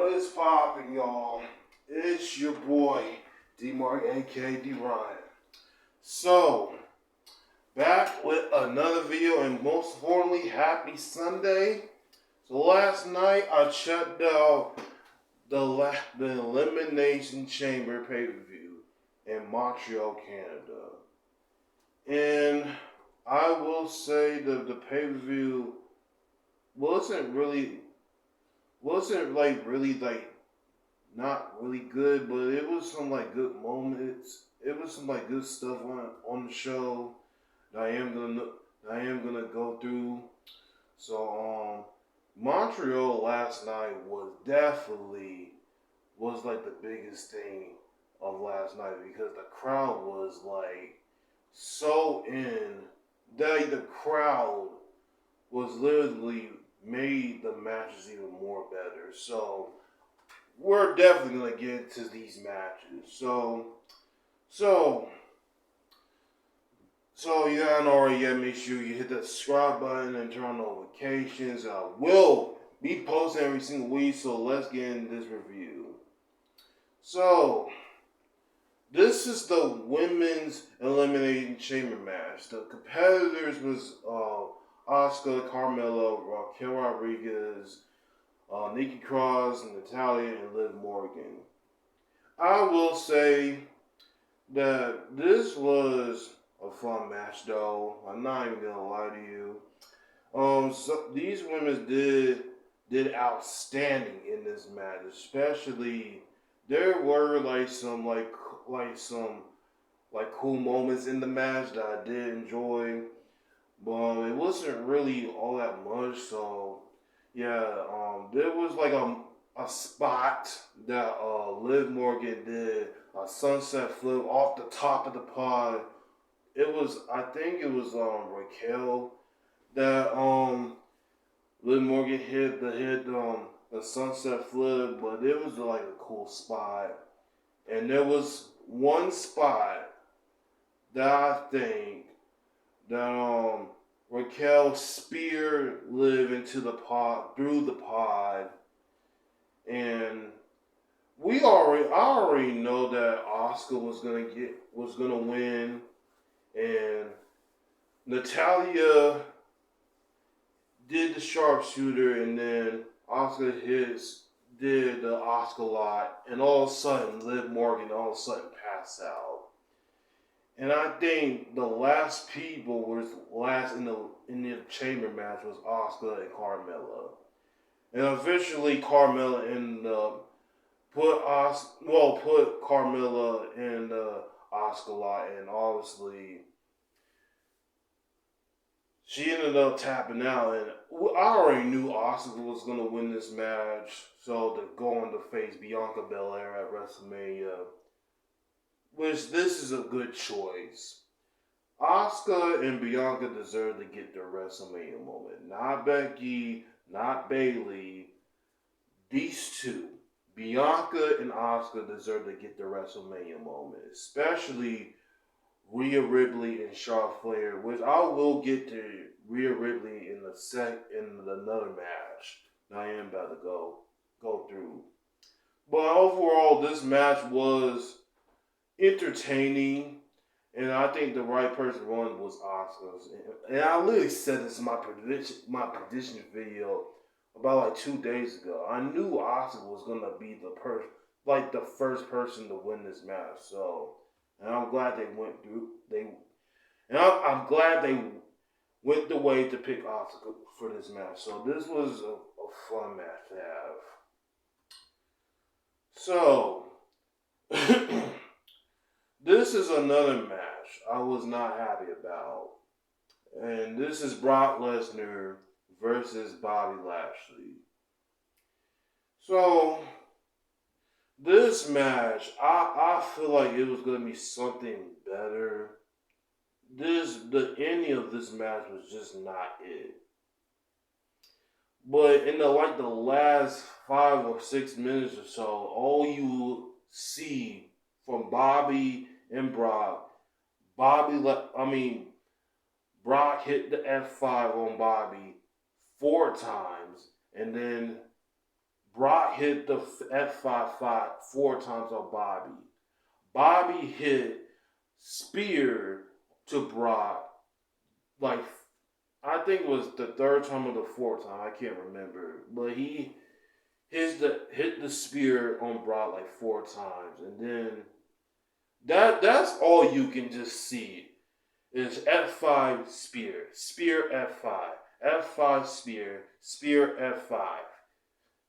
What is poppin', y'all? It's your boy, D-Mark, aka D-Ryan. So, back with another video, and most importantly, happy Sunday. So last night, I checked out the Elimination Chamber pay-per-view in Montreal, Canada. And I will say that the pay-per-view wasn't not really good, but it was some good moments. It was some good stuff on the show that I am gonna go through. So Montreal last night was definitely the biggest thing of last night, because the crowd was so in that the crowd was literally made the matches even more better. So we're definitely gonna get into these matches. So you haven't already yet, make sure you hit that subscribe button and turn on notifications. I will be posting every single week, so let's get into this review. So this is the Women's Elimination Chamber match. The competitors was Asuka, Carmella, Raquel Rodriguez, Nikki Cross, Natalya, and Liv Morgan. I will say that this was a fun match, though. I'm not even gonna lie to you. So these women did outstanding in this match. Especially, there were some cool moments in the match that I did enjoy, but it wasn't really all that much. So yeah, there was a spot that Liv Morgan did a sunset flip off the top of the pod. I think it was Raquel that Liv Morgan hit the sunset flip, but it was a cool spot. And there was one spot that I think that Raquel speared Liv into the pod, through the pod, and I already know that Asuka was gonna win, and Natalya did the sharpshooter, and then Asuka did the Asuka lot, and all of a sudden Liv Morgan passed out. And I think the last people was in the chamber match was Asuka and Carmella. And eventually Carmella ended up put Carmella in the Asuka lot, and obviously she ended up tapping out. And I already knew Asuka was gonna win this match, so to go on to face Bianca Belair at WrestleMania, which this is a good choice. Asuka and Bianca deserve to get their WrestleMania moment. Not Becky, not Bayley. These two, Bianca and Asuka, deserve to get their WrestleMania moment. Especially Rhea Ripley and Charlotte Flair, which I will get to Rhea Ripley in another match that I am about to go through. But overall, this match was entertaining, and I think the right person won was Asuka. And I literally said this in my prediction video about 2 days ago. I knew Asuka was gonna be the first person to win this match. So, and I'm glad they went through. I'm glad they went the way to pick Asuka for this match. So this was a fun match to have. So this is another match I was not happy about. And this is Brock Lesnar versus Bobby Lashley. So this match, I feel like it was going to be something better. The ending of this match was just not it. But in the last 5 or 6 minutes or so, all you see from Bobby and Brock, Brock hit the F5 on Bobby 4 times, and then Brock hit the F5 4 times on Bobby. Bobby hit spear to Brock, like, I think it was the third time or the fourth time, I can't remember. But he hit the spear on Brock like 4 times. And then that's all you can just see is F5 spear, spear F5, F5 spear, spear F5,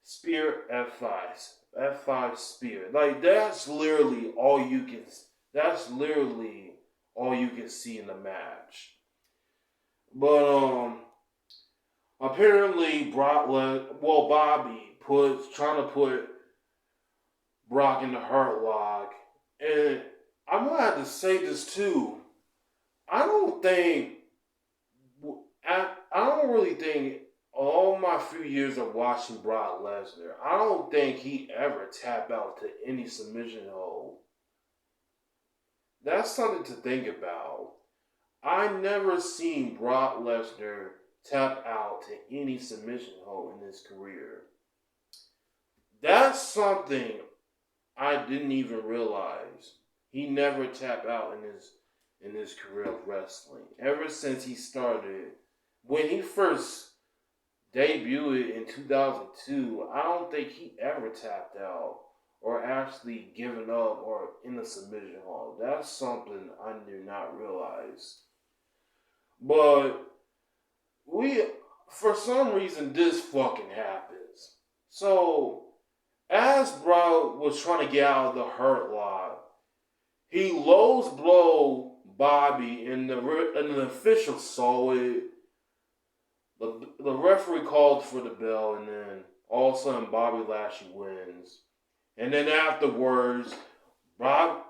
spear F5, F5 spear. Like that's literally all you can see in the match. But apparently Bobby trying to put Brock in the hurt lock, and I'm gonna have to say this too. I don't really think all my few years of watching Brock Lesnar, I don't think he ever tapped out to any submission hold. That's something to think about. I never seen Brock Lesnar tap out to any submission hold in his career. That's something I didn't even realize. He never tapped out in his career of wrestling. Ever since he started, when he first debuted in 2002, I don't think he ever tapped out or actually given up or in the submission hold. That's something I did not realize. But for some reason, this fucking happens. So, as Brock was trying to get out of the hurt lock, he lows blow Bobby, and the official saw it. The referee called for the bell, and then all of a sudden Bobby Lashley wins. And then afterwards, Bob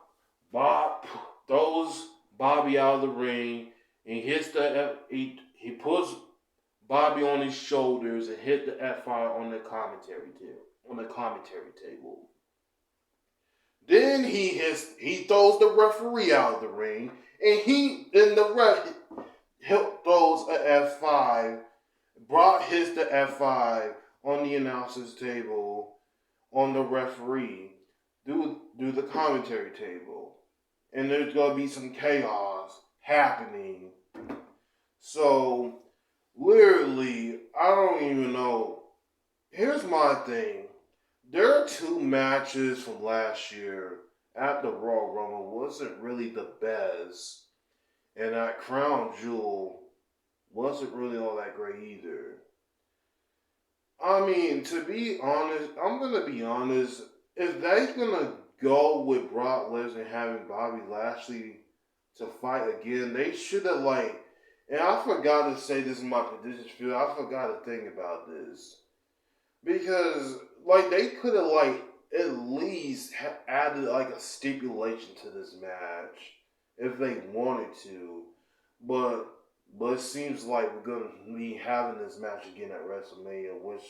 throws Bobby out of the ring and he puts Bobby on his shoulders and hit the F5 on the commentary table. Then he throws the referee out of the ring, and the ref throws a F5. Brock hits the F5 on the announcer's table, on the referee, do the commentary table. And there's going to be some chaos happening. So, literally, I don't even know. Here's my thing. There are 2 matches from last year at the Royal Rumble wasn't really the best. And that Crown Jewel wasn't really all that great either. I mean, to be honest, I'm going to be honest. If they're going to go with Brock Lesnar having Bobby Lashley to fight again, they should have, and I forgot to say this in my predictions field. I forgot to think about this. Because, they could have, at least added, a stipulation to this match if they wanted to. But it seems like we're going to be having this match again at WrestleMania, which,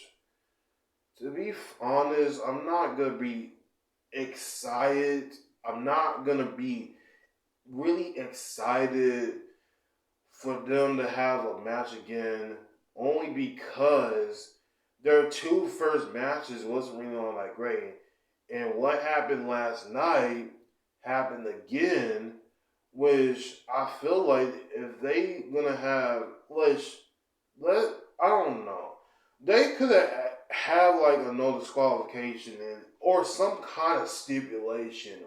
to be honest, I'm not going to be excited. I'm not going to be really excited for them to have a match again, only because their 2 first matches wasn't really all that great. And what happened last night happened again, which I feel like if they gonna have, I don't know. They could have a no disqualification or some kind of stipulation,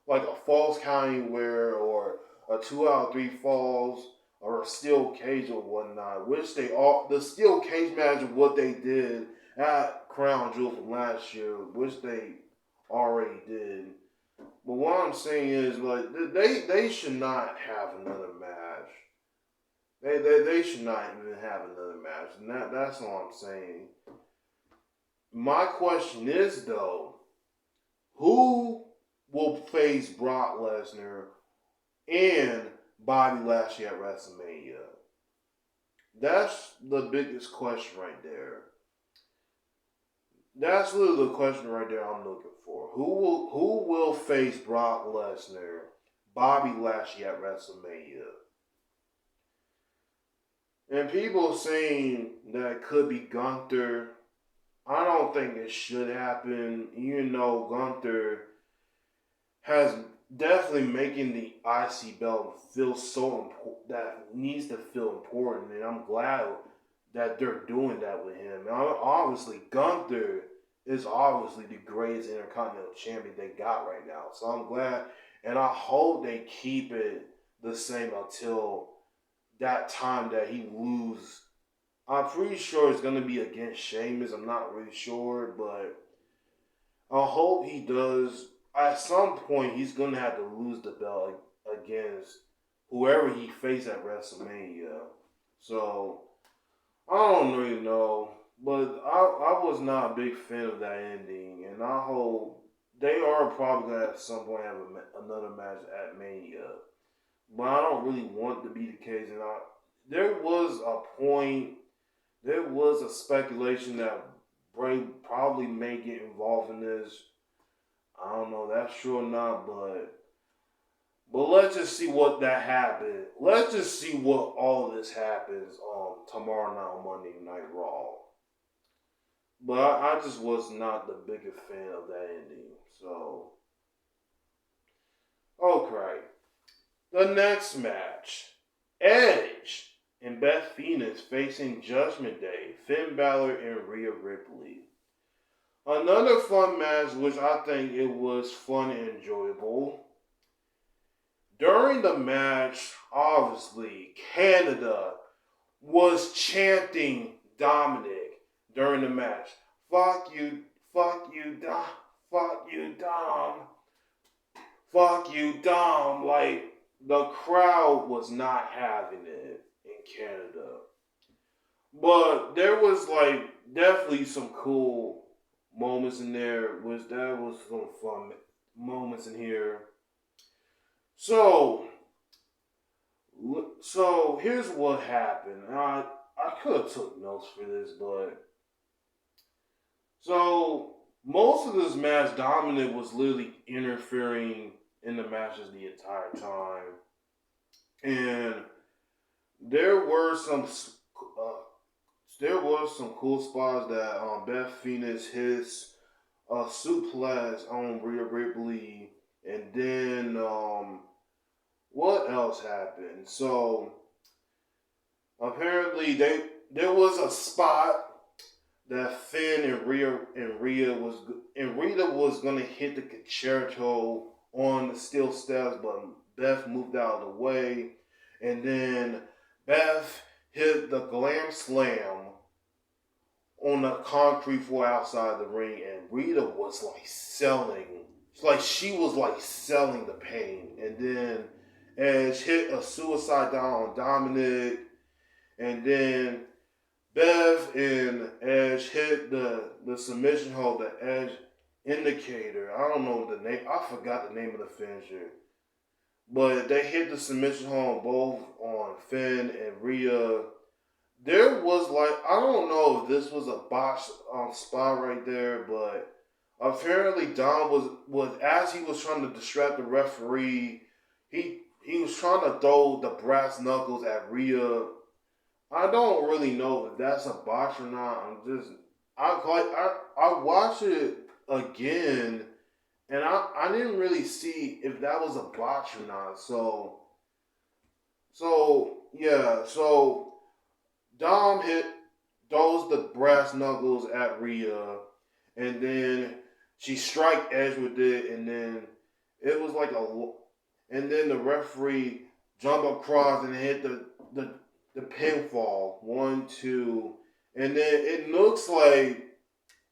like a false count anywhere or a 2 out of 3 falls or a steel cage or whatnot, which the steel cage match of what they did at Crown Jewel from last year, which they already did. But what I'm saying is, they should not have another match. They should not even have another match, and that's all I'm saying. My question is, though, who will face Brock Lesnar and Bobby Lashley at WrestleMania? That's the biggest question right there. That's literally the question right there I'm looking for. Who will face Brock Lesnar, Bobby Lashley at WrestleMania? And people saying that it could be Gunther. I don't think it should happen. Gunther has definitely making the IC belt feel so important, that needs to feel important, and I'm glad that they're doing that with him. And obviously, Gunther is obviously the greatest Intercontinental Champion they got right now. So I'm glad, and I hope they keep it the same until that time that he loses. I'm pretty sure it's going to be against Sheamus. I'm not really sure, but I hope he does. At some point, he's going to have to lose the belt against whoever he faces at WrestleMania. So, I don't really know. But I was not a big fan of that ending. And I hope they are probably going to at some point have another match at Mania. But I don't really want to be the case. And there was a speculation that Bray probably may get involved in this. I don't know, that's true or not, but let's just see what that happens. Let's just see what all of this happens tomorrow night on Monday Night Raw. But I just was not the biggest fan of that ending. So, okay. The next match, Edge and Beth Phoenix facing Judgment Day, Finn Balor and Rhea Ripley. Another fun match, which I think it was fun and enjoyable. During the match, obviously, Canada was chanting Dominic during the match. Fuck you, Dom, fuck you, Dom, fuck you, Dom. Like, the crowd was not having it in Canada. But there was, definitely some cool moments in there. That was some fun moments in here. So here's what happened. I could have took notes for this, but so most of this match, Dominic was literally interfering in the matches the entire time, and there was some cool spots that Beth Phoenix hits a suplex on Rhea Ripley, and then what else happened? So apparently there was a spot that Finn and Rhea was gonna hit the concerto on the steel steps, but Beth moved out of the way, and then Beth hit the glam slam on the concrete floor outside the ring, and Rhea was selling. She was selling the pain. And then Edge hit a suicide down on Dominic, and then Beth and Edge hit the submission hold, the Edge indicator. I don't know the name. I forgot the name of the finisher. But they hit the submission hold both on Finn and Rhea. There was I don't know if this was a botched spot right there, but apparently Dom was as he was trying to distract the referee, he was trying to throw the brass knuckles at Rhea. I don't really know if that's a botch or not. I watched it again, and I didn't really see if that was a botch or not. So Dom throws the brass knuckles at Rhea, and then she strike Edge with it, and then it was and then the referee jump across and hit the pinfall 1, 2, and then it looks like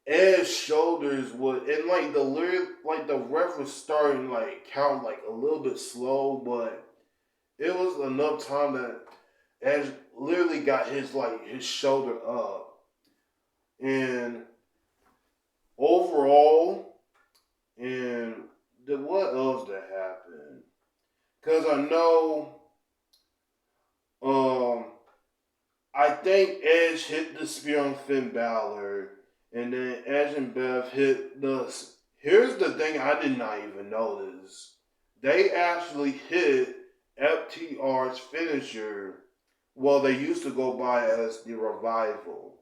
Edge's shoulders would, and the ref was starting count a little bit slow, but it was enough time that Edge literally got his shoulder up. And overall, and what else that happened? Because I know, I think Edge hit the spear on Finn Balor, and then Edge and Beth hit here's the thing I did not even notice. They actually hit FTR's finisher. Well, they used to go by as the Revival.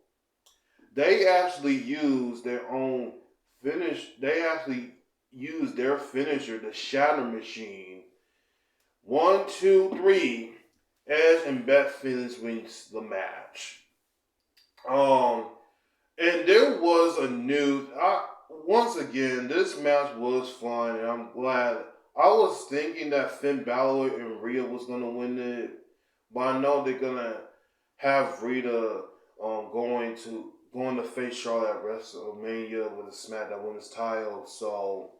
they actually used their own finish. They actually used their finisher, the Shatter Machine. 1, 2, 3. Edge and Beth Phoenix wins the match. And there was a new. Once again, this match was fun, and I'm glad. I was thinking that Finn Balor and Rhea was gonna win it, but I know they're gonna have Rhea going to face Charlotte at WrestleMania with a SmackDown Women's title. So,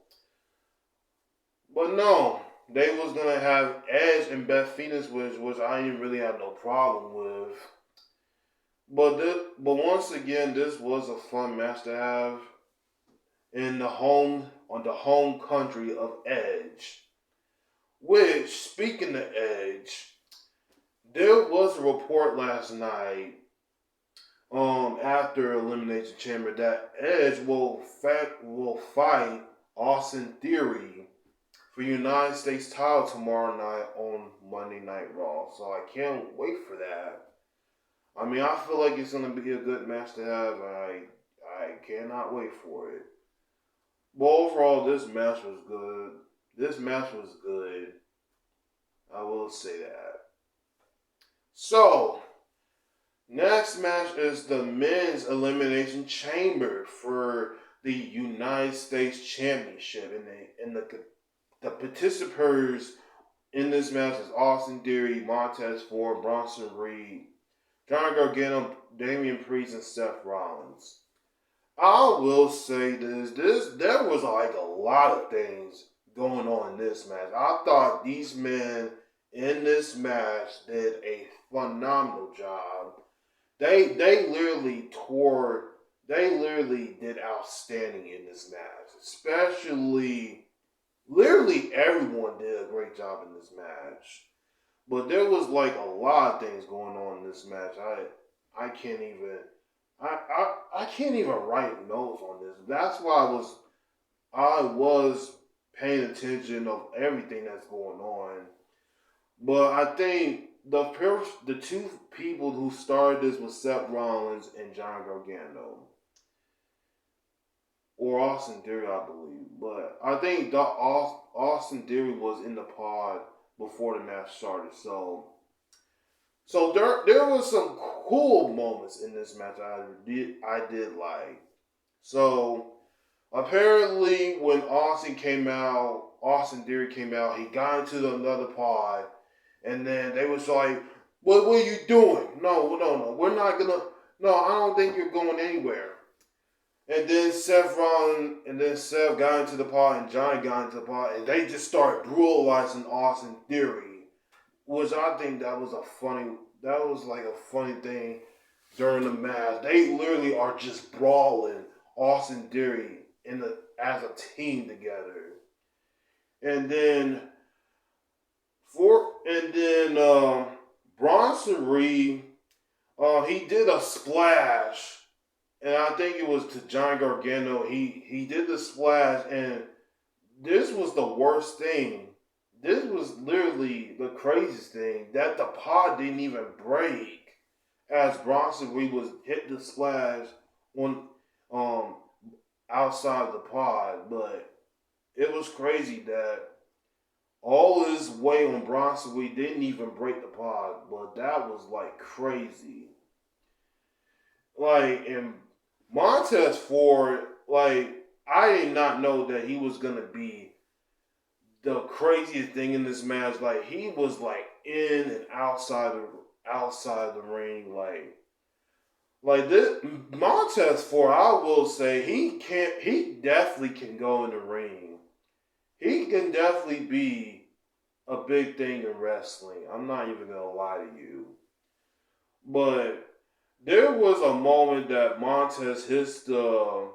but no, they was gonna have Edge and Beth Phoenix, which I didn't really have no problem with. But once again, this was a fun match to have on the home country of Edge. Which, speaking of Edge, there was a report last night, after Elimination Chamber, that Edge will fight Austin Theory for United States title tomorrow night on Monday Night Raw. So I can't wait for that. I mean, I feel like it's going to be a good match to have. I cannot wait for it. But overall, this match was good. I will say that. So, next match is the Men's Elimination Chamber for the United States Championship. And the participants in this match is Austin Theory, Montez Ford, Bronson Reed, Johnny Gargano, Damian Priest, and Seth Rollins. I will say this. There was like a lot of things going on in this match. I thought these men in this match did a phenomenal job. They literally did outstanding in this match. Especially, literally everyone did a great job in this match. But there was like a lot of things going on in this match. I can't even write notes on this. That's why I was paying attention of everything that's going on. But I think the two people who started this was Seth Rollins and Johnny Gargano. Or Austin Theory, I believe. But I think Austin Theory was in the pod before the match started. So there was some cool moments in this match I did like. So apparently when Austin Theory came out, he got into another pod, and then they was like, what are you doing? No, we're not gonna. No, I don't think you're going anywhere. And then Seth got into the pod, and Johnny got into the pod, and they just started brutalizing Austin Theory, which I think that was like a funny thing during the match. They literally are just brawling Austin Theory as a team together. And then Bronson Reed, he did a splash. And I think it was to Johnny Gargano. He did the splash, and this was the worst thing. This was literally the craziest thing, that the pod didn't even break as Bronson Reed was hit the splash on outside the pod. But it was crazy that all this weight on Bronson Reed didn't even break the pod. But that was like crazy. Like, and Montez Ford, like, I did not know that he was going to be the craziest thing in this match. Like, he was, like, in and outside the ring. Like this, Montez Ford, I will say, he definitely can go in the ring. He can definitely be a big thing in wrestling. I'm not even going to lie to you. But there was a moment that Montez hits the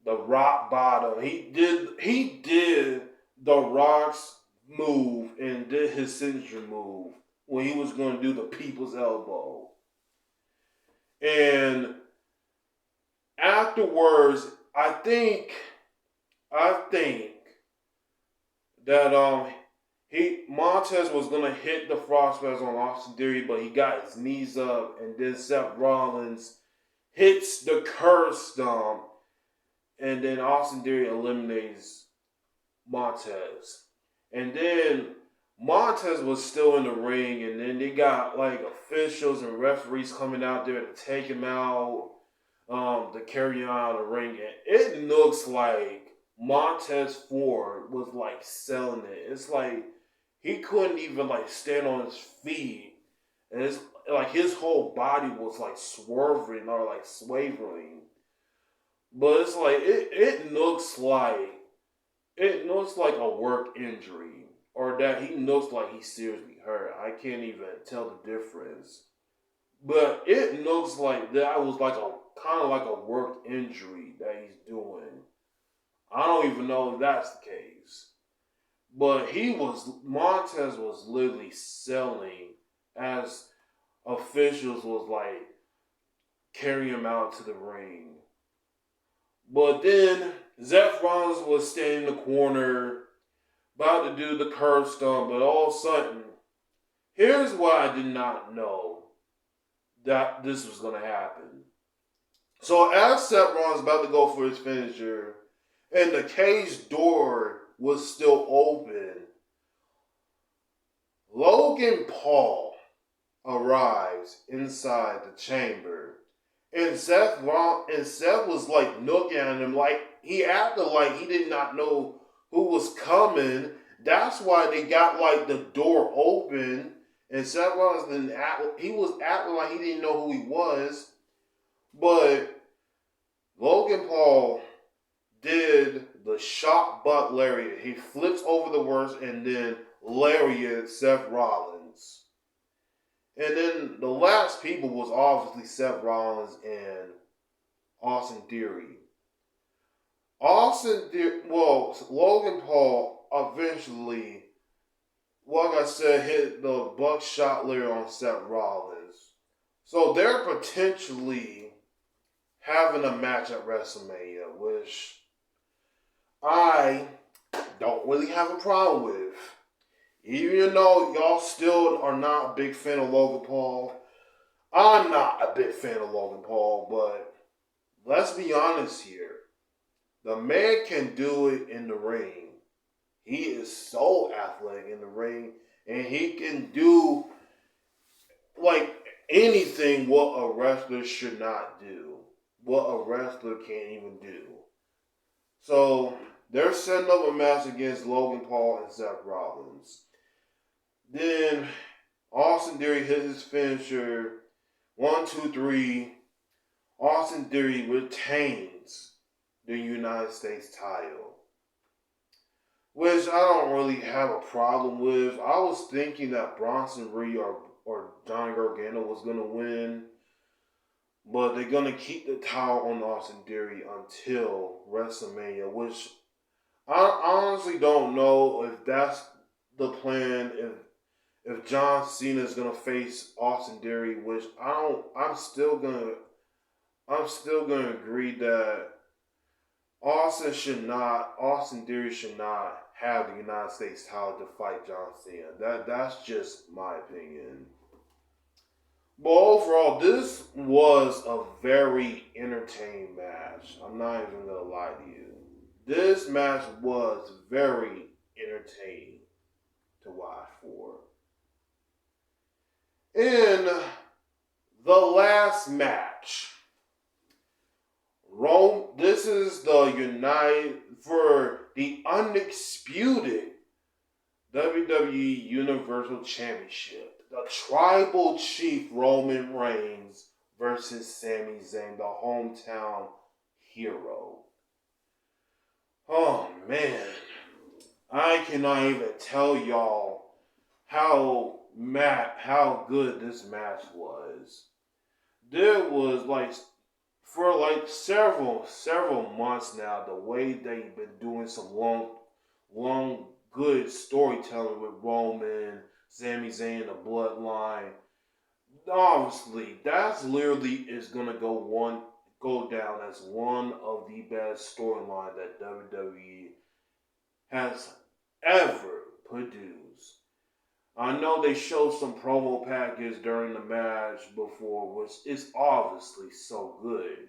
rock bottom. He did the Rock's move and did his signature move when he was going to do the people's elbow. And afterwards, I think that Montez was gonna hit the frog splash on Austin Theory, but he got his knees up, and then Seth Rollins hits the curb stomp, and then Austin Theory eliminates Montez. And then Montez was still in the ring, and then they got like officials and referees coming out there to take him out, to carry him out of the ring. And it looks like Montez Ford was like selling it. It's like he couldn't even like stand on his feet, and it's like his whole body was like swerving or like swaying. But it's like it looks like a work injury, or that he looks like he's seriously hurt. I can't even tell the difference. But it looks like that was like a kind of like a work injury that he's doing. I don't even know if that's the case. But Montez was literally selling as officials was like carrying him out to the ring. But then Seth Rollins was standing in the corner, about to do the curb stomp, but all of a sudden, here's why I did not know that this was going to happen. So as Seth Rollins about to go for his finisher, and the cage door was still open, Logan Paul arrives inside the chamber. And Seth was like looking at him like he acted like he did not know who was coming. That's why they got like the door open. And Seth Rollins didn't act. He was acting like he didn't know who he was. But Logan Paul did the shot butt lariat. He flips over the worst and then lariat Seth Rollins. And then the last people was obviously Seth Rollins and Austin Theory. Logan Paul eventually, like I said, hit the buckshot lariat on Seth Rollins. So they're potentially having a match at WrestleMania, which I don't really have a problem with. Even though y'all still are not a big fan of Logan Paul, I'm not a big fan of Logan Paul, but let's be honest here. The man can do it in the ring. He is so athletic in the ring, and he can do like anything what a wrestler should not do. What a wrestler can't even do. So they're setting up a match against Logan Paul and Seth Rollins. Then Austin Theory hits his finisher. 1, 2, 3. Austin Theory retains the United States title, which I don't really have a problem with. I was thinking that Bronson Reed or Johnny Gargano was going to win, but they're going to keep the title on Austin Theory until WrestleMania, which I honestly don't know if that's the plan. If John Cena is gonna face Austin Theory, which I'm still gonna agree that Austin Theory should not have the United States title to fight John Cena. That's just my opinion. But overall, this was a very entertaining match. I'm not even gonna lie to you. This match was very entertaining to watch for. In the last match, this is for the Undisputed WWE Universal Championship. The Tribal Chief Roman Reigns versus Sami Zayn, the hometown hero. Oh man, I cannot even tell y'all how good this match was. There was for several months now, the way they've been doing some long good storytelling with Roman, Sami Zayn, the Bloodline. Obviously, that's literally is gonna go down as one of the best storylines that WWE has ever produced. I know they showed some promo package during the match before, which is obviously so good.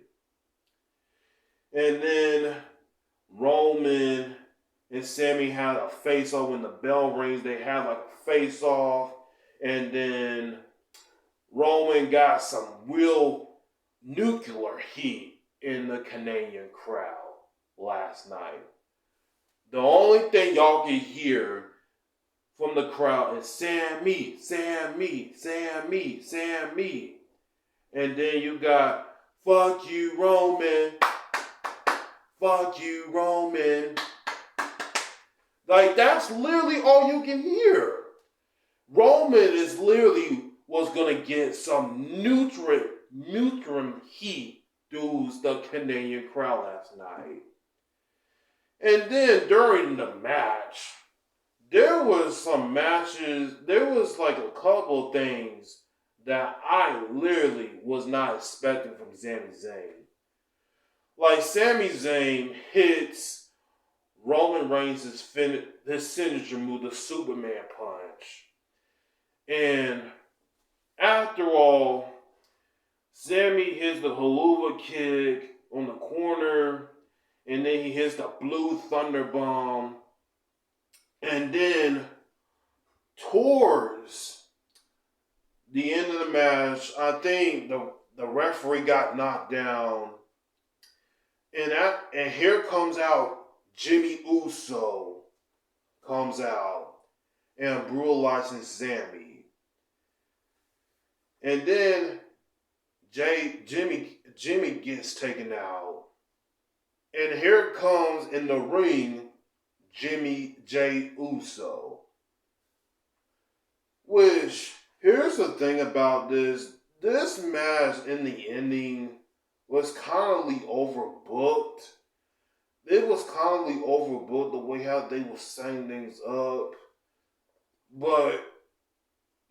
And then Roman and Sami had a face-off when the bell rings. They had like a face-off. And then Roman got some real nuclear heat in the Canadian crowd last night. The only thing y'all can hear from the crowd is Sami, Sami, Sami, Sami. And then you got, fuck you, Roman. Fuck you, Roman. Like, that's literally all you can hear. Roman is literally was going to get some neutron heat through the Canadian crowd last night. And then during the match, there was some matches, there was like a couple of things that I literally was not expecting from Sami Zayn. Like, Sami Zayn hits Roman Reigns' his signature move, the Superman punch. And after all, Sami hits the haluva kick on the corner, and then he hits the blue thunder bomb. And then towards the end of the match, I think the referee got knocked down. And here comes out Jimmy Uso comes out and brutalizes Sami. And then Jimmy gets taken out. And here comes in the ring Jimmy J. Uso. Which, here's the thing about this. This match in the ending was kind of overbooked. It was kind of overbooked the way how they were setting things up. But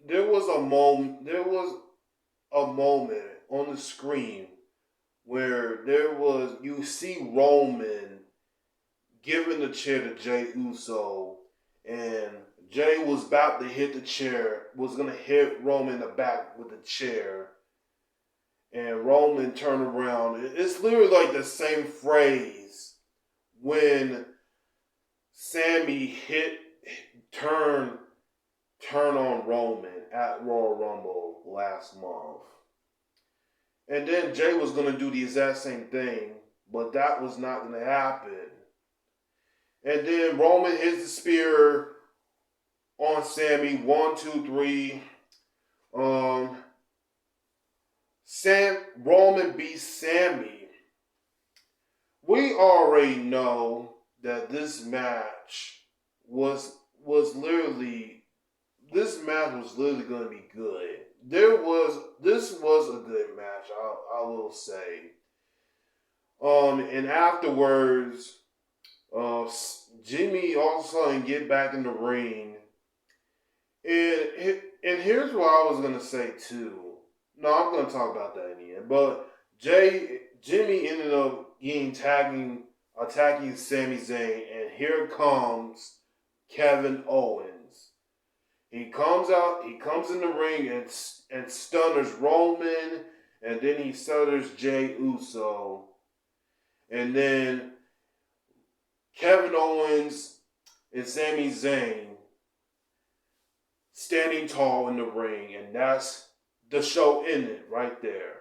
there was a moment on the screen where you see Roman giving the chair to Jey Uso, and Jey was about to hit the chair, was going to hit Roman in the back with the chair, and Roman turned around. It's literally like the same phrase when Sami turn on Roman at Royal Rumble last month. And then Jey was going to do the exact same thing, but that was not going to happen. And then Roman hits the spear on Sami. 1, 2, 3. Roman beats Sami. We already know that this match was literally going to be good. This was a good match, I will say. And afterwards, Jimmy all of a sudden get back in the ring. And here's what I was going to say too. No, I'm going to talk about that in the end. But Jimmy ended up attacking Sami Zayn. And here comes Kevin Owens. He comes in the ring and stunners Roman. And then he stunners Jey Uso. And then Kevin Owens and Sami Zayn standing tall in the ring, and that's the show ended right there.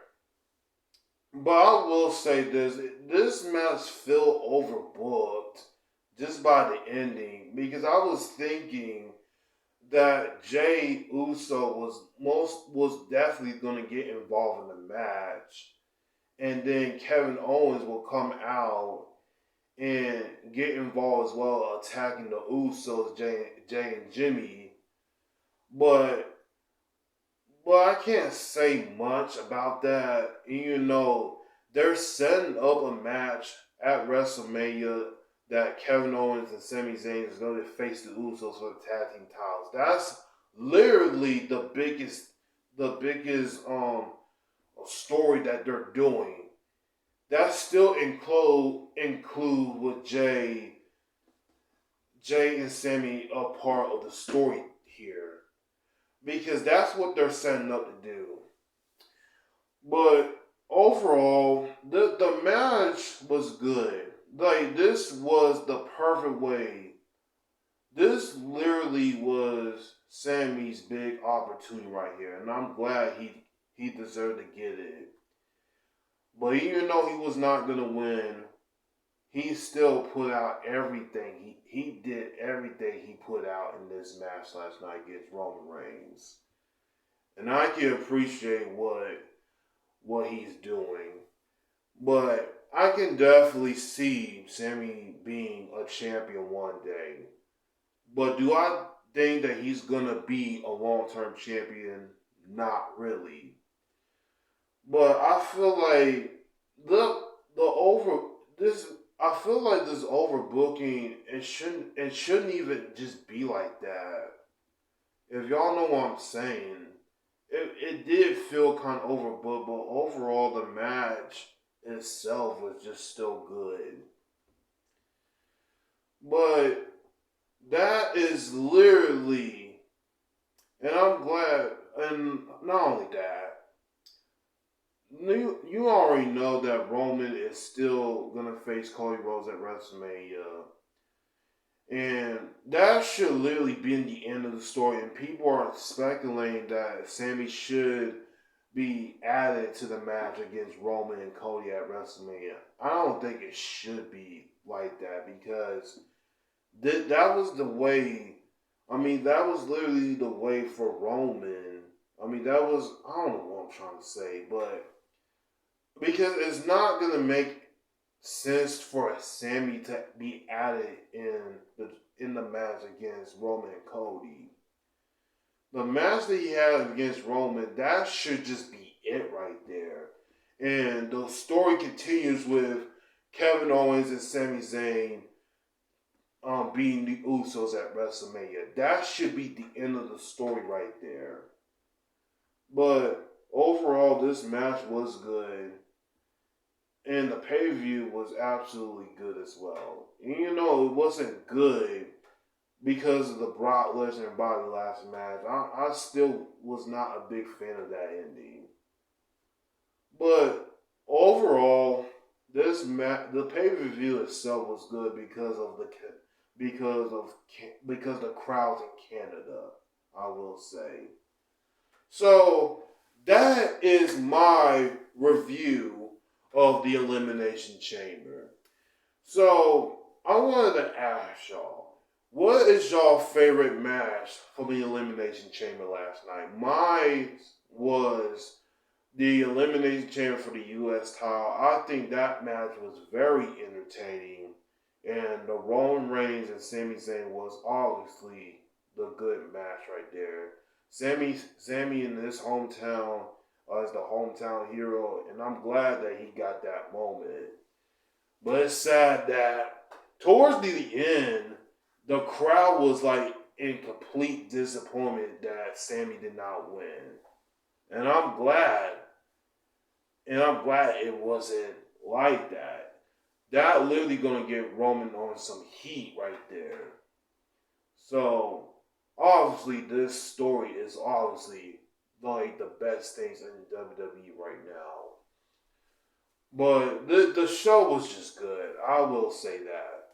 But I will say this match felt overbooked just by the ending, because I was thinking that Jey Uso was definitely going to get involved in the match, and then Kevin Owens will come out and get involved as well, attacking the Usos, Jey and Jimmy. But I can't say much about that. You know, they're setting up a match at WrestleMania that Kevin Owens and Sami Zayn is going to face the Usos for the tag team titles. That's literally the biggest story that they're doing. That still include with Jey and Sami a part of the story here. because that's what they're setting up to do. But overall, the match was good. Like, this was the perfect way. This literally was Sami's big opportunity right here, and I'm glad he deserved to get it. But even though he was not gonna win, he still put out everything. He did everything he put out in this match last night against Roman Reigns, and I can appreciate what he's doing. But I can definitely see Sami being a champion one day. But do I think that he's gonna be a long-term champion? Not really. But I feel like the over this. I feel like this overbooking it shouldn't even just be like that. If y'all know what I'm saying, it did feel kind of overbooked, but overall the match itself was just still good. But that is literally, and I'm glad, and not only that, you already know that Roman is still gonna face Cody Rhodes at WrestleMania, and that should literally be in the end of the story. And people are speculating that Sami should be added to the match against Roman and Cody at WrestleMania. I don't think it should be like that because that was the way. I mean, that was literally the way for Roman. I mean, that was, I don't know what I'm trying to say, but because it's not gonna make sense for Sami to be added in the match against Roman and Cody. The match that he had against Roman, that should just be it right there. And the story continues with Kevin Owens and Sami Zayn beating the Usos at WrestleMania. That should be the end of the story right there. But overall, this match was good. And the pay-per-view was absolutely good as well. And you know, it wasn't good because of the Brock Lesnar and Bobby Lashley match. I still was not a big fan of that ending. But overall, the pay-per-view itself was good because the crowds in Canada, I will say. So that is my review of the Elimination Chamber. So I wanted to ask y'all, what is y'all favorite match from the Elimination Chamber last night? Mine was the Elimination Chamber for the U.S. title. I think that match was very entertaining, and the Roman Reigns and Sami Zayn was obviously the good match right there. Sami in his hometown as the hometown hero, and I'm glad that he got that moment. But it's sad that towards the end, the crowd was like in complete disappointment that Sami did not win. And I'm glad it wasn't like that. That literally gonna get Roman on some heat right there. So obviously, this story is obviously like the best things in WWE right now. But the show was just good. I will say that.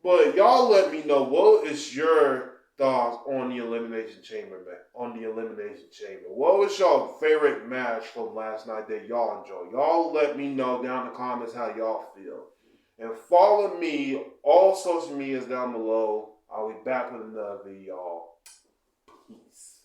But y'all let me know, what is your thoughts on the Elimination Chamber, What was y'all favorite match from last night that y'all enjoyed? Y'all let me know down in the comments how y'all feel. And follow me all social medias down below. I'll be back with another video, y'all. Peace.